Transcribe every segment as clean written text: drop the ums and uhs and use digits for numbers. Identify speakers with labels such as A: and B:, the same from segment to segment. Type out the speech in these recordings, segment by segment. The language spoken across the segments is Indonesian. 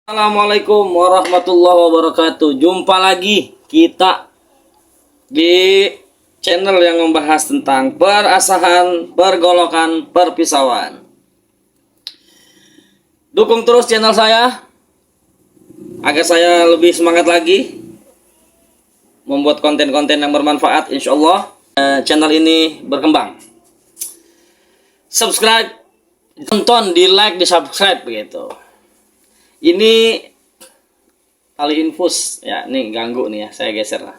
A: Assalamualaikum warahmatullahi wabarakatuh. Jumpa lagi kita di channel yang membahas tentang perasahan, pergolakan, perpisauan. Dukung terus channel saya agar saya lebih semangat lagi membuat konten-konten yang bermanfaat. Insya Allah channel ini berkembang. Subscribe, tonton, di like, di subscribe begitu. Ini tali infus ya, nih ganggu nih ya, saya geser lah.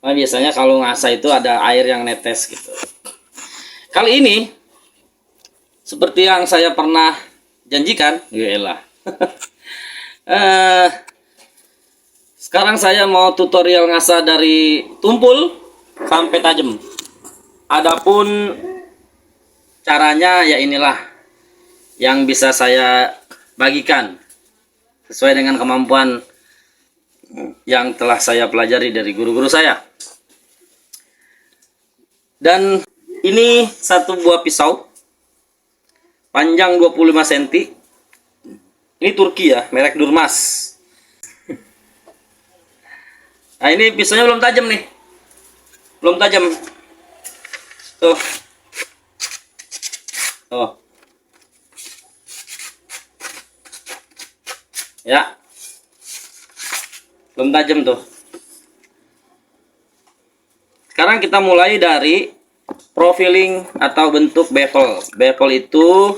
A: Nah, biasanya kalau ngasah itu ada air yang netes gitu. Kali ini seperti yang saya pernah janjikan, yaelah. Sekarang saya mau tutorial ngasah dari tumpul sampai tajam. Adapun caranya ya inilah yang bisa saya bagikan sesuai dengan kemampuan yang telah saya pelajari dari guru-guru saya. Dan ini satu buah pisau panjang 25 cm. Ini Turki ya, merek Durmas. Nah, ini pisaunya belum tajam nih. Belum tajam. Tuh. Tuh. Ya, belum tajam tuh. Sekarang kita mulai dari profiling atau bentuk bevel. Bevel itu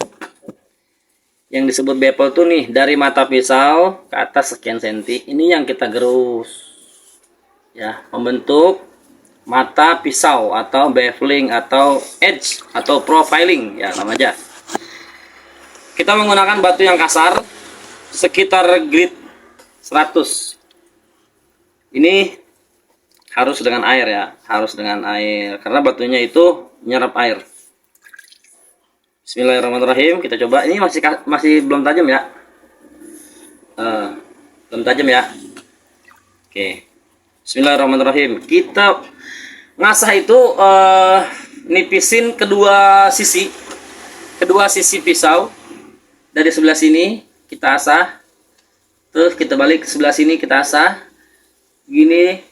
A: yang disebut bevel tuh nih, dari mata pisau ke atas sekian senti. Ini yang kita gerus ya, membentuk mata pisau atau beveling atau edge atau profiling ya, namanya. Kita menggunakan batu yang kasar sekitar grit 100. Ini harus dengan air ya, harus dengan air karena batunya itu nyerap air. Bismillahirrahmanirrahim, kita coba. Ini masih belum tajam ya, belum tajam ya. Oke, Bismillahirrahmanirrahim. Kita ngasah itu nipisin kedua sisi pisau. Dari sebelah sini kita asah, terus kita balik ke sebelah sini kita asah, begini,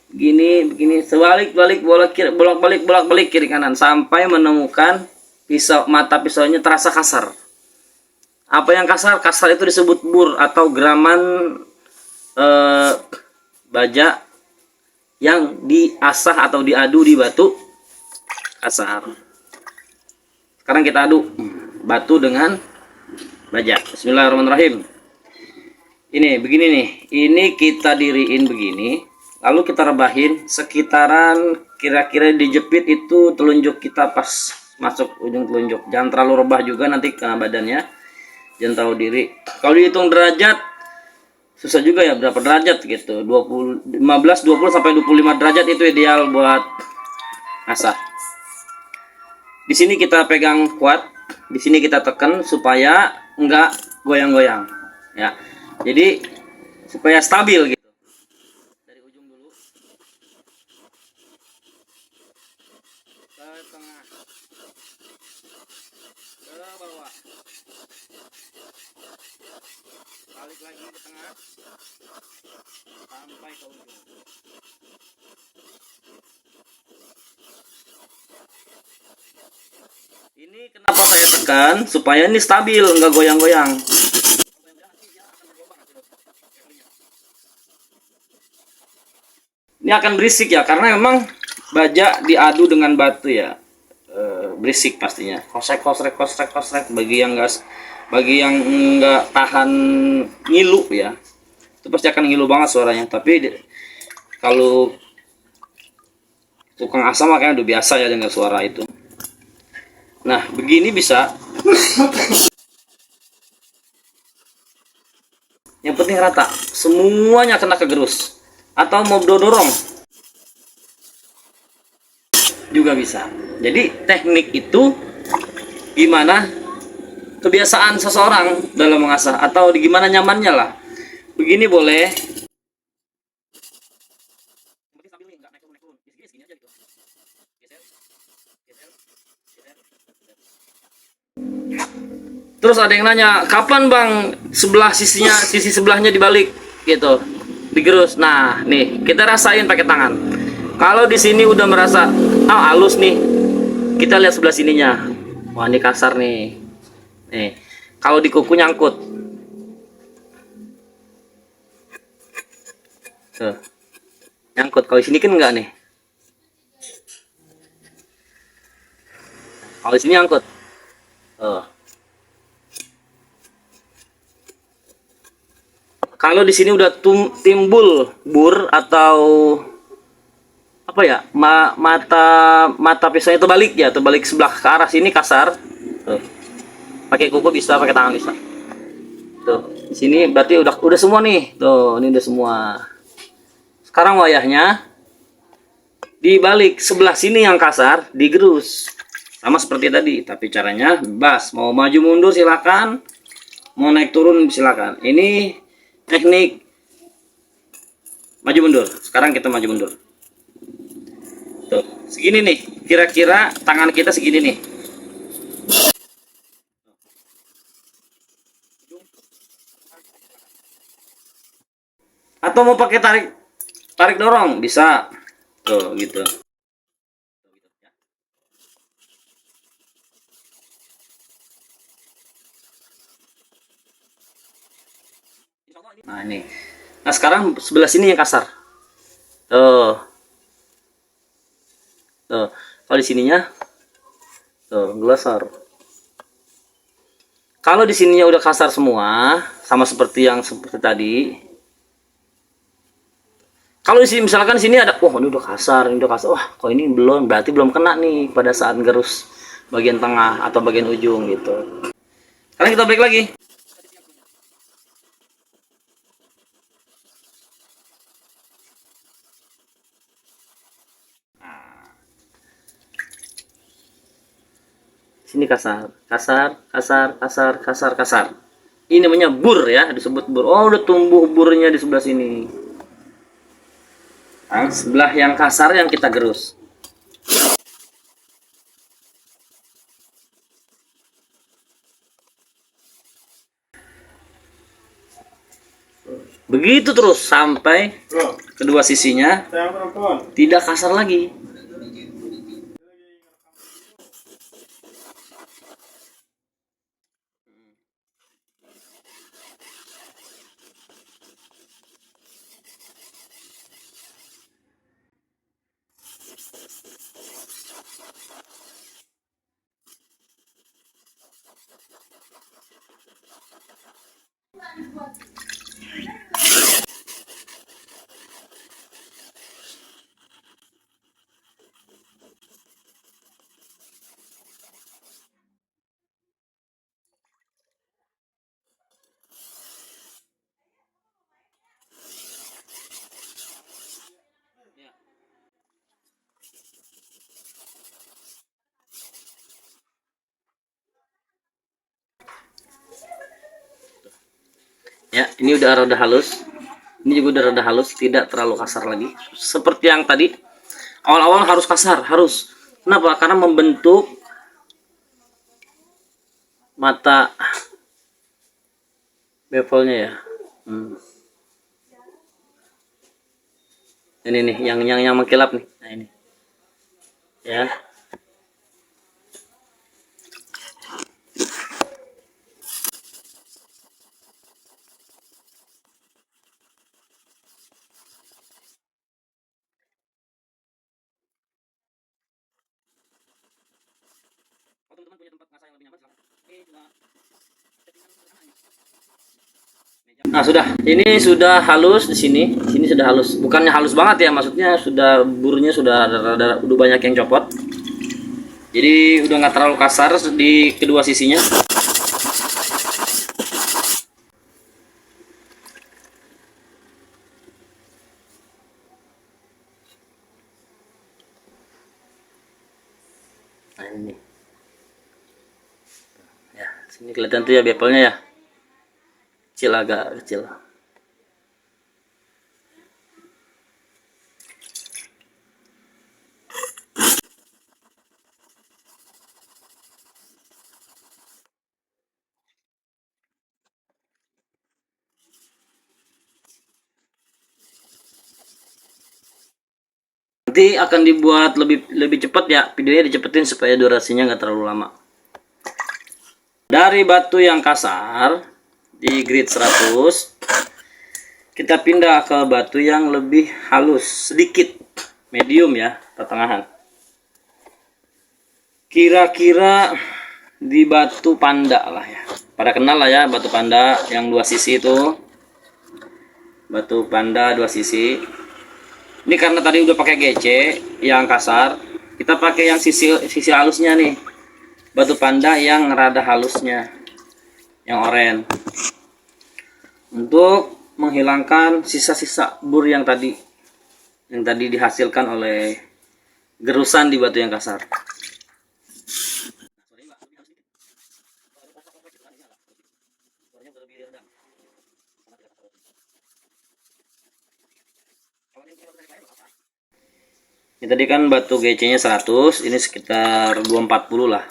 A: sebalik-balik, bolak-balik kiri kanan sampai menemukan mata pisaunya terasa kasar. Apa yang kasar? Kasar itu disebut bur atau graman baja yang diasah atau diadu di batu kasar. Sekarang kita adu batu dengan baja. Bismillahirrahmanirrahim. Ini begini nih, ini kita diriin begini, lalu kita rebahin sekitaran kira-kira dijepit itu telunjuk kita pas masuk ujung telunjuk. Jangan terlalu rebah juga, nanti kena badannya. Jangan terlalu diri. Kalau dihitung derajat susah juga ya, berapa derajat gitu. 15, 20 sampai 25 derajat itu ideal buat asah. Di sini kita pegang kuat, di sini kita tekan supaya enggak goyang-goyang ya. Jadi supaya stabil gitu. Dari ujung dulu ke tengah, ke bawah, balik lagi ke tengah sampai ke ujung. Ini kenapa saya tekan supaya ini stabil, enggak goyang-goyang. Ini akan berisik ya, karena memang baja diadu dengan batu ya, berisik pastinya. Kosrek bagi yang nggak tahan ngilu ya, itu pasti akan ngilu banget suaranya. Tapi kalau tukang asam makanya udah biasa ya dengar suara itu. Nah, begini bisa. Yang penting rata, semuanya kena kegerus. Atau mau dorong juga bisa. Jadi teknik itu gimana kebiasaan seseorang dalam mengasah atau gimana nyamannya lah. Begini boleh. Terus ada yang nanya, kapan bang sebelah sisi sebelahnya dibalik gitu, digerus. Nah, nih kita rasain pakai tangan. Kalau di sini udah merasa halus nih, kita lihat sebelah sininya. Wah, ini kasar nih. Nih, kalau di kuku nyangkut. Tuh, nyangkut. Kalau di sini kan enggak nih. Kalau di sini nyangkut. Tuh. Kalau di sini udah timbul bur atau apa ya, mata pisaunya terbalik ya, terbalik sebelah ke arah sini kasar. Tuh. Pakai kuku bisa, pakai tangan bisa. Tuh, di sini berarti udah semua nih. Tuh, ini udah semua. Sekarang wayahnya dibalik sebelah sini yang kasar, digerus. Sama seperti tadi, tapi caranya bebas. Mau maju mundur silakan, mau naik turun silakan. Ini teknik maju mundur. Sekarang kita maju mundur. Tuh, segini nih. Kira-kira tangan kita segini nih. Atau mau pakai tarik dorong bisa. Tuh, gitu. Nah, ini. Nah, sekarang sebelah sini yang kasar. Tuh. Tuh. Kalau di sininya tuh, glosor. Kalau di sininya udah kasar semua, sama seperti yang seperti tadi. Kalau di sini misalkan di sini ada, wah ini udah kasar, ini udah kasar. Wah, kok ini belum, berarti belum kena nih pada saat gerus bagian tengah atau bagian ujung gitu. Sekarang kita balik lagi. Sini kasar, kasar, kasar, kasar, kasar, kasar. Ini namanya bur ya, disebut bur. Oh, udah tumbuh burnya di sebelah sini. Nah, sebelah yang kasar yang kita gerus. Begitu terus sampai kedua sisinya tidak kasar lagi. Ya, ini udah rada halus. Ini juga udah rada halus, tidak terlalu kasar lagi. Seperti yang tadi, awal-awal harus kasar, harus. Kenapa? Karena membentuk mata bevelnya ya. Ini nih, yang mengkilap nih. Nah ini, ya. Nah, sudah. Ini sudah halus di sini. Di sini sudah halus. Bukannya halus banget ya, maksudnya sudah burnya sudah udah banyak yang copot. Jadi udah nggak terlalu kasar di kedua sisinya. Nah, ini. Ya, sini kelihatan tuh ya bevelnya ya. Kecil, agak kecil. nanti akan dibuat lebih cepat ya, videonya dicepetin supaya durasinya nggak terlalu lama. Dari batu yang kasar di grade 100 kita pindah ke batu yang lebih halus sedikit, medium ya, pertengahan. Kira-kira di batu panda lah ya. Pada kenal lah ya batu panda yang 2 sisi itu. Batu panda 2 sisi. Ini karena tadi udah pakai GC yang kasar, kita pakai yang sisi halusnya nih. Batu panda yang rada halusnya, yang oranye. Untuk menghilangkan sisa-sisa bur yang tadi dihasilkan oleh gerusan di batu yang kasar. Ini tadi kan batu GC-nya 100, ini sekitar 240 lah.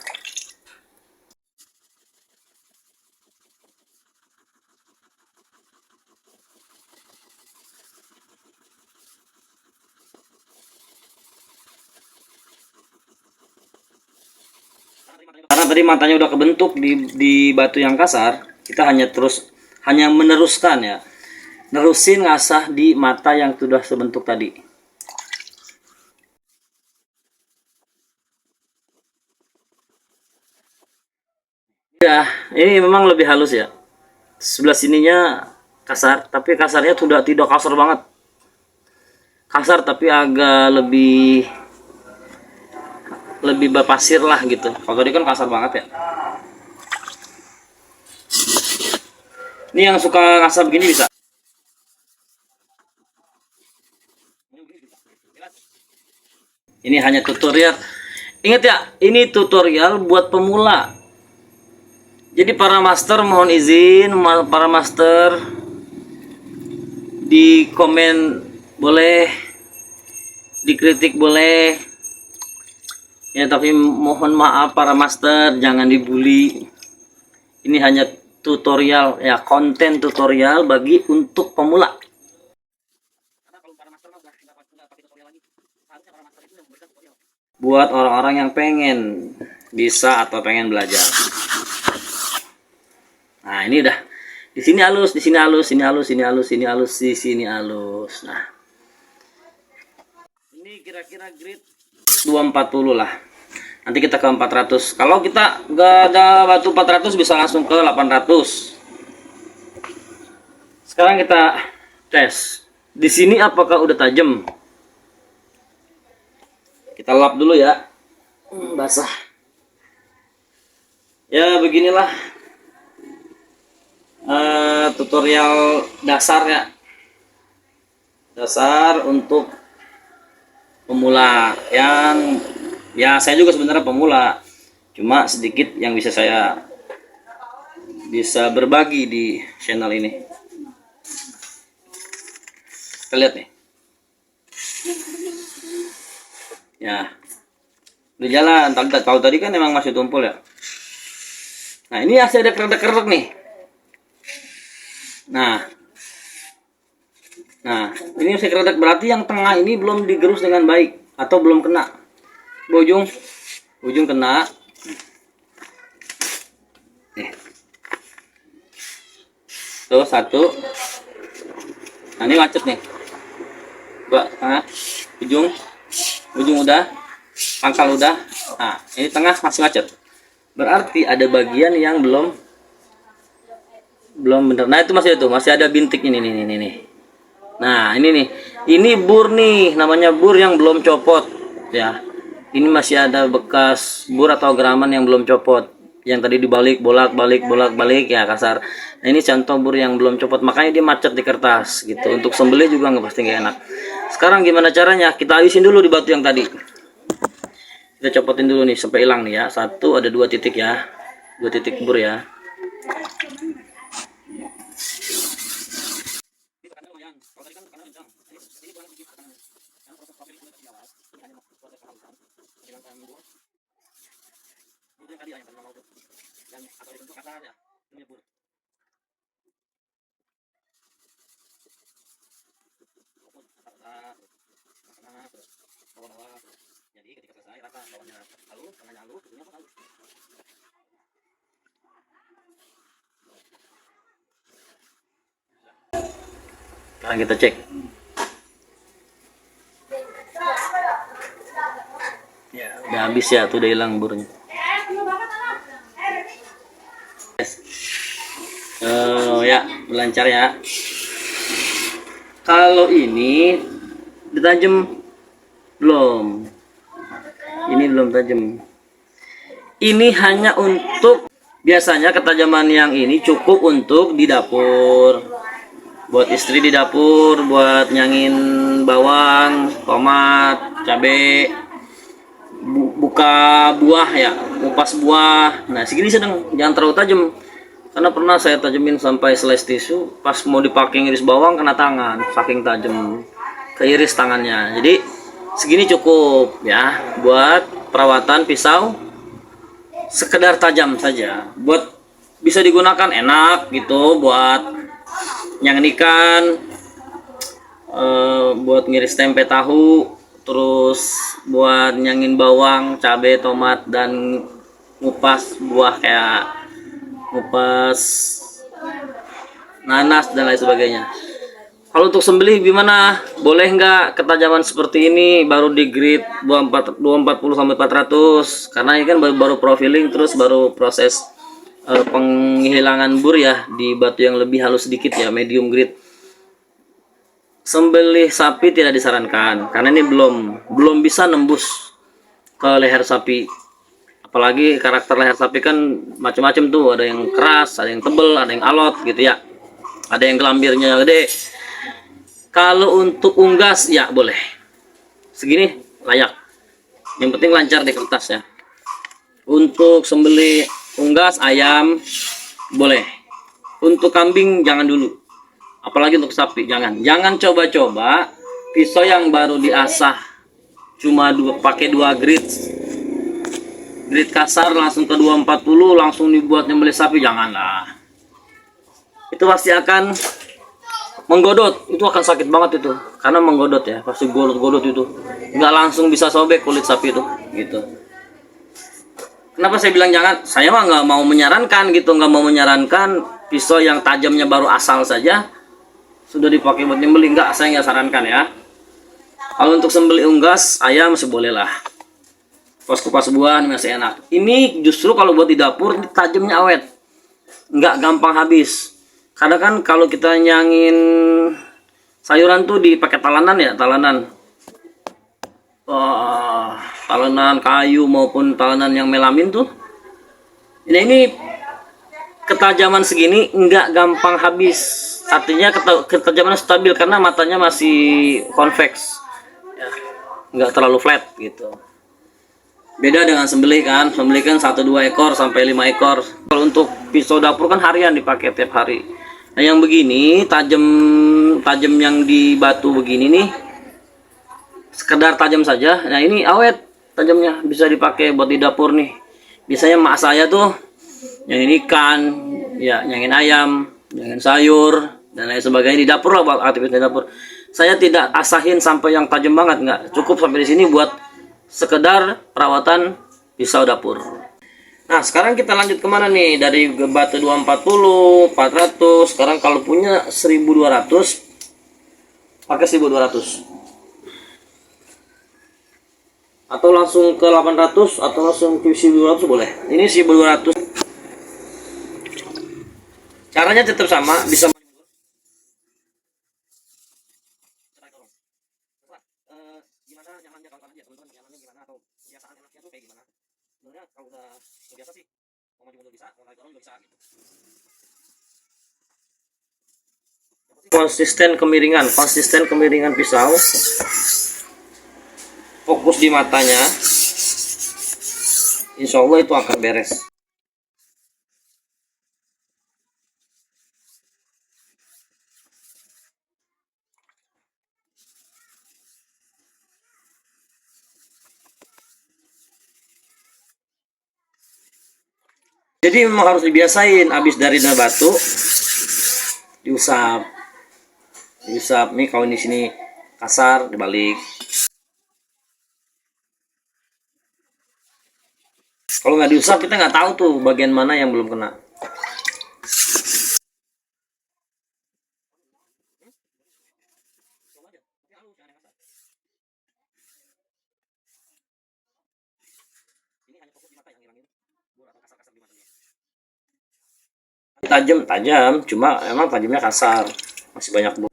A: Karena tadi matanya udah kebentuk di batu yang kasar, kita hanya meneruskan ya. Nerusin ngasah di mata yang sudah sebentuk tadi. Ya, ini memang lebih halus ya. Sebelah sininya kasar, tapi kasarnya sudah tidak kasar banget. Kasar tapi agak lebih berpasir lah gitu. Kalau tadi kan kasar banget ya. Ini yang suka ngasar begini bisa. Ini hanya tutorial. Ingat ya, ini tutorial buat pemula. Jadi para master mohon izin, para master di komen boleh, dikritik boleh. Ya tapi mohon maaf para master, jangan dibully. Ini hanya tutorial ya, konten tutorial untuk pemula. Buat orang-orang yang pengen bisa atau pengen belajar. Nah, ini udah. Di sini halus, di sini halus, sini halus, sini halus, sini halus, di sini halus. Nah. Ini kira-kira grade 240 lah. Nanti kita ke 400. Kalau kita nggak ada batu 400 bisa langsung ke 800. Sekarang kita tes. Di sini apakah udah tajam? Kita lap dulu ya. Basah. Ya, beginilah tutorial dasar ya. Dasar untuk pemula yang ya, saya juga sebenarnya pemula, cuma sedikit yang bisa berbagi di channel ini. Kita lihat nih ya, udah jalan. Kalau tadi kan emang masih tumpul ya. Nah, ini masih ada kerek-kerek nih. Nah, ini masih kerek, berarti yang tengah ini belum digerus dengan baik atau belum kena. Ujung kena. Tuh satu. Nah, ini macet nih. Dua tengah. Ujung udah. Pangkal udah. Nah, ini tengah masih macet. Berarti ada bagian yang belum bener. Nah, itu masih ada bintik ini nih. Nah, ini nih. Ini bur nih, namanya bur yang belum copot ya. Ini masih ada bekas bur atau geraman yang belum copot. Yang tadi dibalik bolak-balik ya, kasar. Nah, ini contoh bur yang belum copot, makanya dia macet di kertas gitu. Untuk sembelih juga pasti nggak enak. Sekarang gimana caranya? Kita habisin dulu di batu yang tadi. Kita copotin dulu nih sampai hilang nih ya. Satu, ada 2 titik ya. 2 titik bur ya. bawah-bawah. Jadi ketika selesai rata, bawahnya halus, tengahnya halus, ujungnya pun halus. Sekarang kita cek. Ya, udah habis ya, tuh udah hilang burnya. Ya, lancar ya. Kalau ini ditajam belum? Ini belum tajam. Ini hanya untuk, biasanya ketajaman yang ini cukup untuk di dapur. Buat istri di dapur, buat nyangin bawang, tomat, cabai, buka buah ya, kupas buah. Nah, segini sedang, jangan terlalu tajam. Karena pernah saya tajemin sampai slice tisu, pas mau dipakai ngiris bawang kena tangan, saking tajam, keiris tangannya. Jadi segini cukup ya buat perawatan pisau, sekedar tajam saja. Buat bisa digunakan enak gitu buat nyangin ikan, buat ngiris tempe tahu, terus buat nyangin bawang, cabai, tomat, dan ngupas buah kayak ngupas nanas dan lain sebagainya. Kalau untuk sembelih gimana? Boleh nggak ketajaman seperti ini baru di grade 240 sampai 400? Karena ini kan baru profiling, terus baru proses penghilangan bur ya di batu yang lebih halus sedikit ya, medium grade. Sembelih sapi tidak disarankan karena ini belum bisa nembus ke leher sapi. Apalagi karakter leher sapi kan macam-macam tuh, ada yang keras, ada yang tebel, ada yang alot gitu ya, ada yang gelambirnya gede. Kalau untuk unggas ya boleh, segini layak, yang penting lancar di kertas ya. Untuk sembelih unggas ayam boleh, untuk kambing jangan dulu, apalagi untuk sapi jangan coba-coba pisau yang baru diasah cuma pakai 2 grade kasar langsung ke 240 langsung dibuat nyembelih sapi, janganlah. Itu pasti akan menggodot, itu akan sakit banget itu, karena menggodot ya, pasti godot itu, nggak langsung bisa sobek kulit sapi itu gitu. Kenapa saya bilang jangan? Saya mah nggak mau menyarankan gitu, nggak mau menyarankan pisau yang tajamnya baru asal saja sudah dipakai buat nyembelih, nggak, saya nggak sarankan ya. Kalau untuk sembelih unggas ayam masih boleh lah, kupas buah masih enak. Ini justru kalau buat di dapur ini tajamnya awet, nggak gampang habis. Kadang kan kalau kita nyangin sayuran tuh dipakai talanan ya, talanan kayu maupun talanan yang melamin tuh. Ini ketajaman segini nggak gampang habis, artinya ketajaman stabil karena matanya masih convex ya, nggak terlalu flat gitu. Beda dengan sembelih kan 1-2 ekor sampai 5 ekor. Kalau untuk pisau dapur kan harian dipakai tiap hari. Nah yang begini tajam yang di batu begini nih sekedar tajam saja. Nah ini awet tajamnya, bisa dipakai buat di dapur nih. Biasanya mak saya tuh nyangin ikan ya, nyangin ayam, nyangin sayur dan lain sebagainya di dapur lah, buat aktivitas di dapur. Saya tidak asahin sampai yang tajam banget, nggak, cukup sampai di sini buat sekedar perawatan pisau dapur. Nah sekarang kita lanjut kemana nih, dari batu 240 400. Sekarang kalau punya 1200 pakai 1200 atau langsung ke 800 atau langsung ke 1200 boleh. Ini 1200 caranya tetap sama, bisa gimana nyamannya kawan aja teman-teman, nyamannya gimana atau kebiasaan enaknya tuh kayak gimana. Sebenarnya kalau udah terbiasa sih mau maju mundur bisa, mau naik turun juga bisa gitu. Konsisten kemiringan pisau, fokus di matanya, insya Allah itu akan beres. Jadi memang harus dibiasain, habis dari batu diusap nih, kalau di sini kasar dibalik. Kalau nggak diusap kita nggak tahu tuh bagian mana yang belum kena. Tajam tajam, cuma emang tajamnya kasar, masih banyak bu.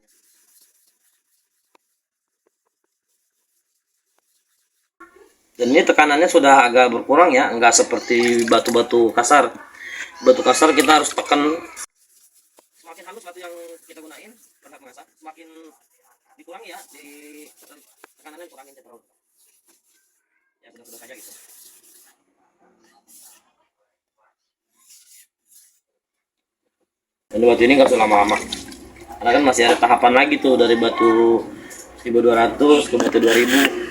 A: Dan ini tekanannya sudah agak berkurang ya, nggak seperti batu-batu kasar. Batu kasar kita harus tekan. Semakin halus batu yang kita gunain pada mengasah, semakin dikurangi ya, di tekanannya kurangin terus. Ya sudah saja gitu. Dan batu ini nggak usah lama-lama, karena kan masih ada tahapan lagi tuh dari batu 1200 ke batu 2000.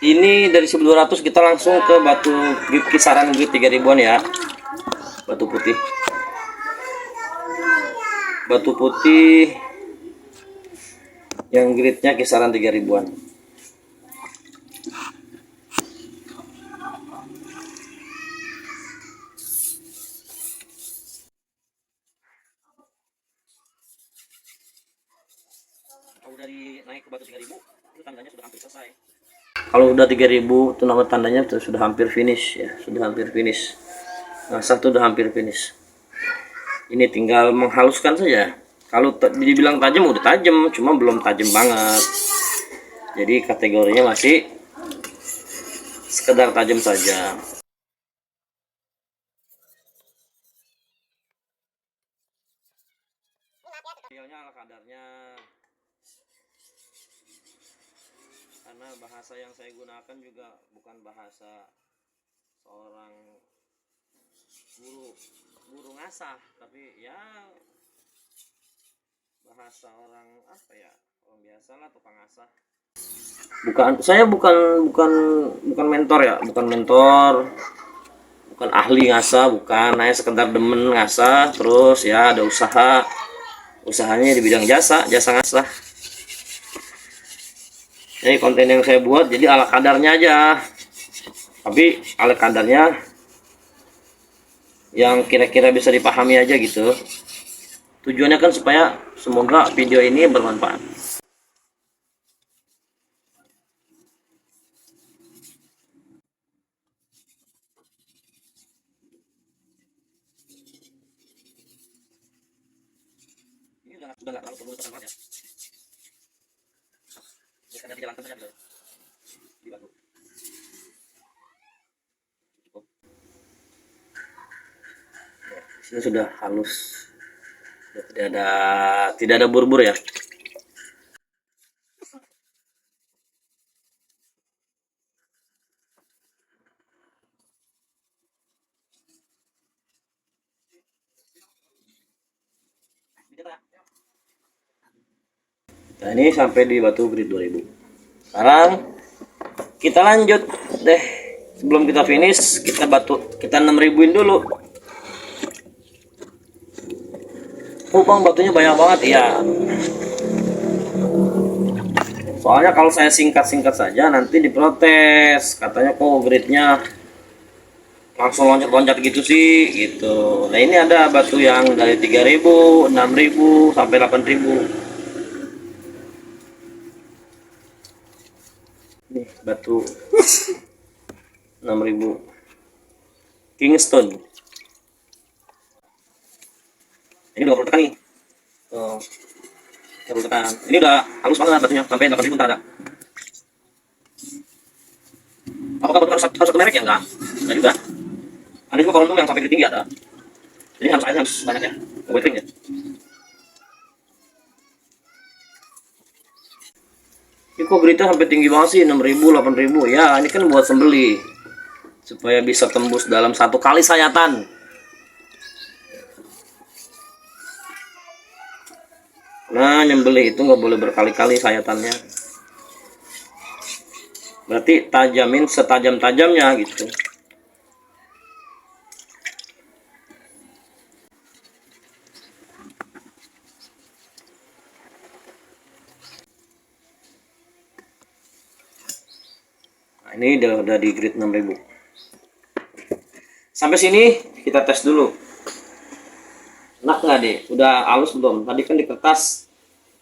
A: Ini dari 1200 kita langsung ke batu kisaran grid 3000-an ya. Batu putih. Batu putih yang gridnya kisaran 3000-an. Kalau dari naik ke batu 3000 itu tandanya sudah hampir selesai. Kalau udah 3000 itu nama tandanya sudah hampir finish ya, sudah hampir finish. Ngasah tuh udah hampir finish. Ini tinggal menghaluskan saja. Kalau dibilang tajam udah tajam, cuma belum tajam banget. Jadi kategorinya masih sekedar tajam saja. Materialnya ala kadarnya, karena bahasa yang saya gunakan juga bukan bahasa seorang guru ngasah, tapi ya bahasa orang apa ya, orang biasa lah, tukang ngasah. Saya bukan mentor ya, bukan mentor, bukan ahli ngasah, bukan. Saya sekedar demen ngasah, terus ya ada usahanya di bidang jasa ngasah. Ini konten yang saya buat jadi ala kadarnya aja, tapi ala kadarnya yang kira-kira bisa dipahami aja gitu. Tujuannya kan supaya semoga video ini bermanfaat. Ini sudah nggak terlalu perlu tekan ya. Ini karena dijalankan saja di batu. Cukup. Ini sudah halus. Tidak ada bur-bur ya. Nah, ini sampai di batu grid 2000. Sekarang kita lanjut deh. Sebelum kita finish, kita 6000-in dulu. Bang, batunya banyak banget ya. Soalnya kalau saya singkat-singkat saja nanti diprotes, katanya kok gridnya langsung loncat-loncat gitu sih gitu. Nah, ini ada batu yang dari 3000, 6000 sampai 8000. Nih batu 6000 Kingston. Ini udah tekan nih. Oh, tekan. Ini udah halus banget batunya, sampai 8000 tak ada. Apakah betul harus satu merek ya? Enggak juga. Ada juga kolom yang sampai tinggi ada. Jadi harus banyak ya. Wetering ya. Ini kok gridnya sampai tinggi banget sih, 6000, 8000. Ya, ini kan buat sembeli supaya bisa tembus dalam satu kali sayatan. Nah, nyembeli itu nggak boleh berkali-kali sayatannya. Berarti tajamin setajam-tajamnya gitu. ini udah di grade 6000. Sampai sini kita tes dulu. Enak nggak deh? Udah halus belum? Tadi kan di kertas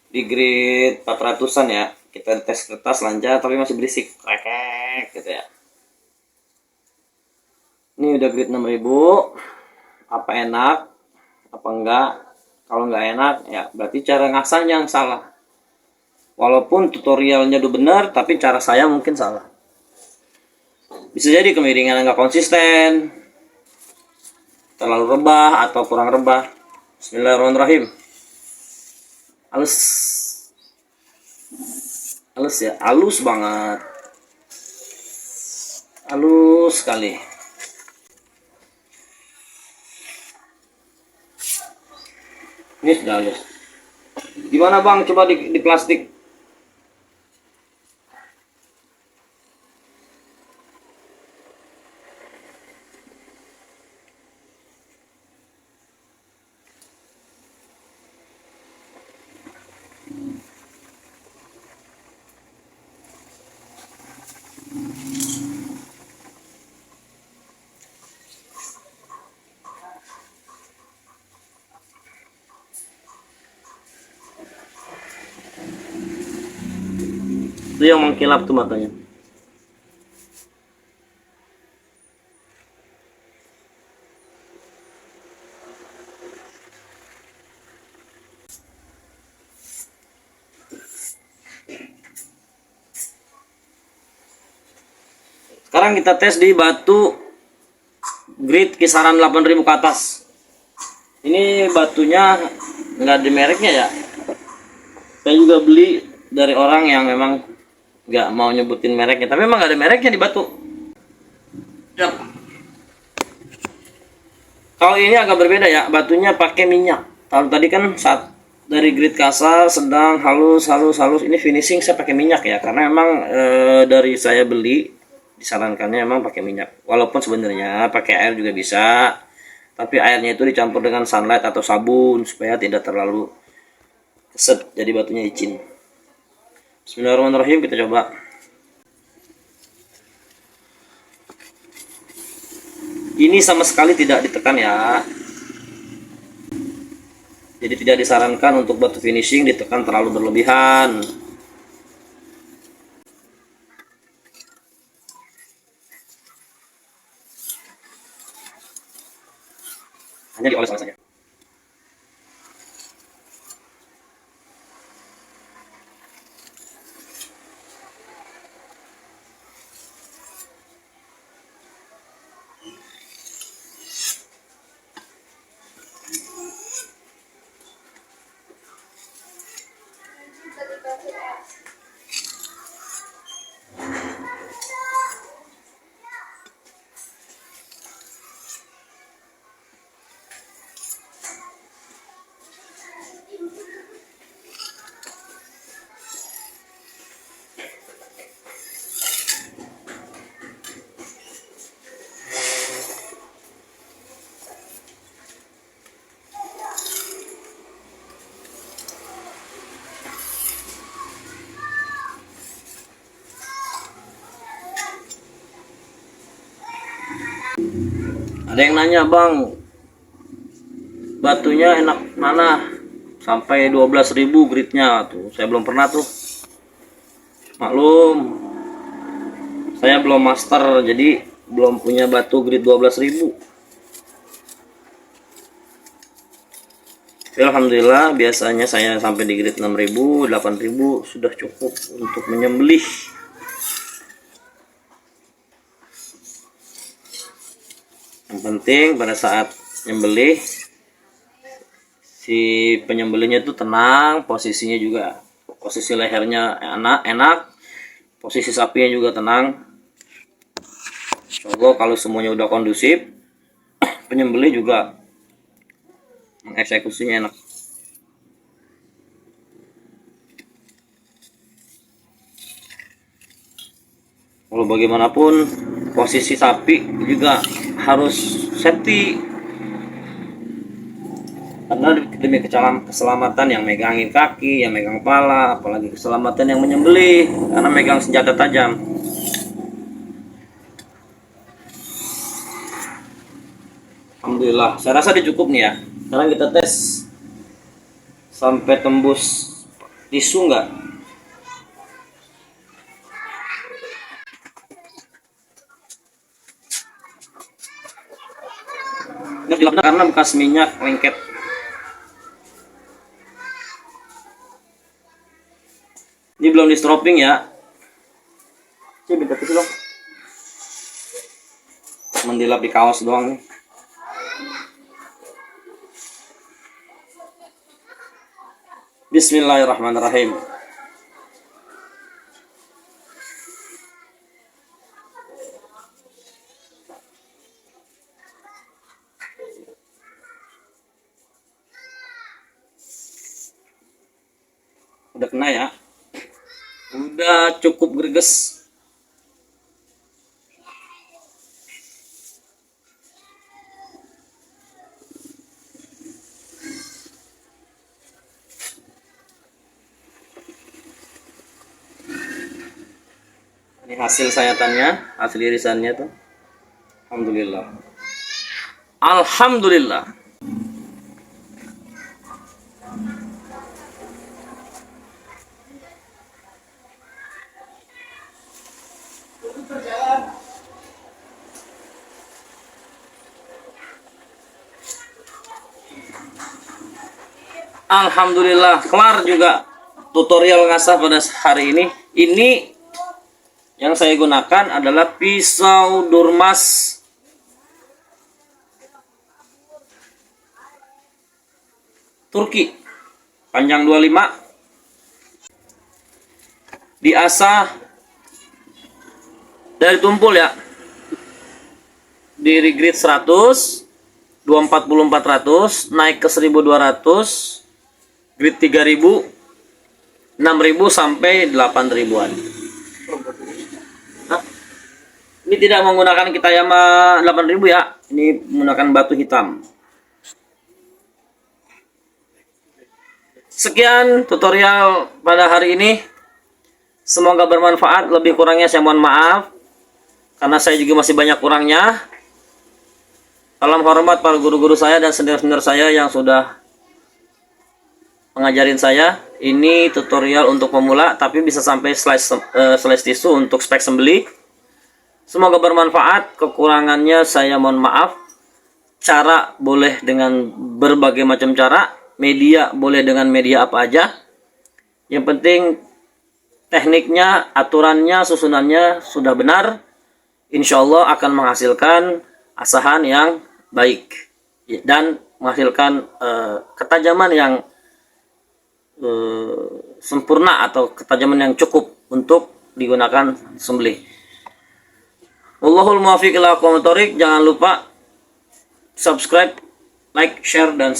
A: di grade 400-an ya. Kita tes kertas lancar tapi masih berisik. Krek gitu ya. Ini udah grade 6000. Apa enak? Apa enggak? Kalau nggak enak ya berarti cara ngasahnya yang salah. Walaupun tutorialnya udah benar, tapi cara saya mungkin salah. Bisa jadi kemiringan nggak konsisten, terlalu rebah atau kurang rebah. Bismillahirrahmanirrahim. Halus, halus ya, halus banget, halus sekali. Ini sudah halus. Gimana bang? Coba di plastik. Itu yang mengkilap tuh matanya. Sekarang kita tes di batu grade kisaran 8000 ke atas. Ini batunya nggak ada mereknya ya. Saya juga beli dari orang yang memang nggak mau nyebutin mereknya, tapi memang nggak ada mereknya di batu. Yap. Kalau ini agak berbeda ya, batunya pakai minyak. Kalau tadi kan saat dari grade kasar, sedang, halus, halus, halus. Ini finishing saya pakai minyak ya, karena memang dari saya beli disarankannya emang pakai minyak. Walaupun sebenarnya pakai air juga bisa, tapi airnya itu dicampur dengan sunlight atau sabun supaya tidak terlalu keset, jadi batunya licin. Bismillahirrahmanirrahim, kita coba. Ini sama sekali tidak ditekan ya. Jadi tidak disarankan untuk batu finishing ditekan terlalu berlebihan. Hanya dioles saja. Ada yang nanya, bang, batunya enak mana? Sampai 12.000 gridnya tuh. Saya belum pernah tuh. Maklum, saya belum master, jadi belum punya batu grid 12.000. Alhamdulillah, biasanya saya sampai di grid 6.000, 8.000 sudah cukup untuk menyembelih. Yang penting pada saat nyembelih si penyembelihnya itu tenang, posisinya juga, posisi lehernya enak, posisi sapinya juga tenang. Insyaallah kalau semuanya udah kondusif, penyembelih juga mengeksekusinya enak. Kalau bagaimanapun posisi sapi juga harus safety, karena demi keselamatan yang megangin kaki, yang megang kepala, apalagi keselamatan yang menyembelih karena megang senjata tajam. Alhamdulillah, saya rasa dia cukup nih ya. Sekarang kita tes sampai tembus tisu nggak. Ini gelapnya karena bekas minyak lengket. Ini belum di stropping ya. Cik, minta tisu dong. Mendilap di kaos doang nih. Bismillahirrahmanirrahim. Udah kena ya. Udah cukup greges. Ini hasil sayatannya, hasil irisannya tuh. Alhamdulillah. Alhamdulillah. Alhamdulillah, kelar juga tutorial ngasah pada hari ini. Ini yang saya gunakan adalah pisau Durmas Turki, panjang 25, diasah dari tumpul ya, di regrit 100, 240-400, naik ke 1200, grid 3000, 6000 sampai 8000-an. Ini tidak menggunakan Kitayama 8000 ya, ini menggunakan batu hitam. Sekian tutorial pada hari ini. Semoga bermanfaat. Lebih kurangnya saya mohon maaf, karena saya juga masih banyak kurangnya. Salam hormat para guru-guru saya dan senior-senior saya yang sudah mengajarin saya. Ini tutorial untuk pemula, tapi bisa sampai slice tisu untuk spek sembeli. Semoga bermanfaat. Kekurangannya saya mohon maaf. Cara boleh dengan berbagai macam cara. Media boleh dengan media apa aja. Yang penting tekniknya, aturannya, susunannya sudah benar. Insya Allah akan menghasilkan asahan yang baik dan menghasilkan ketajaman yang sempurna atau ketajaman yang cukup untuk digunakan sembelih. Wallahul muwaffiq ila aqwamit thoriq. Jangan lupa subscribe, like, share, dan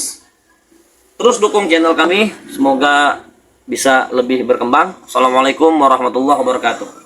A: terus dukung channel kami. Semoga bisa lebih berkembang. Assalamualaikum warahmatullahi wabarakatuh.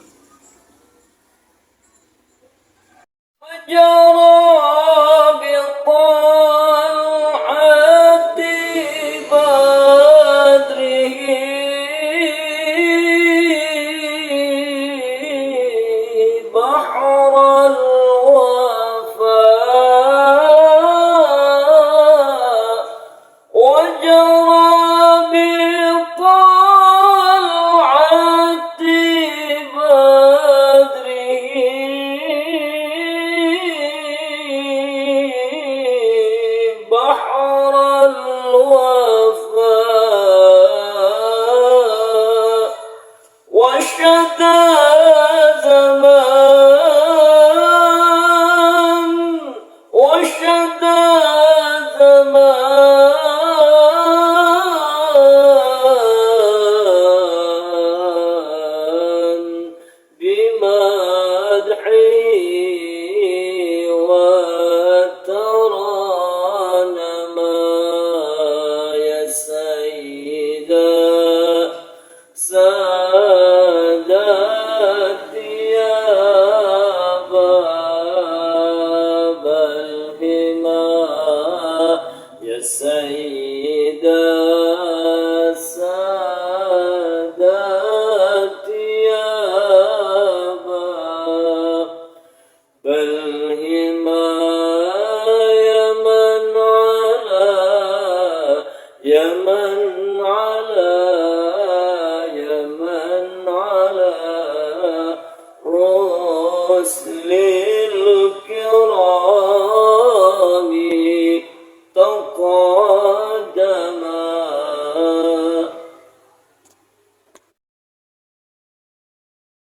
A: سادات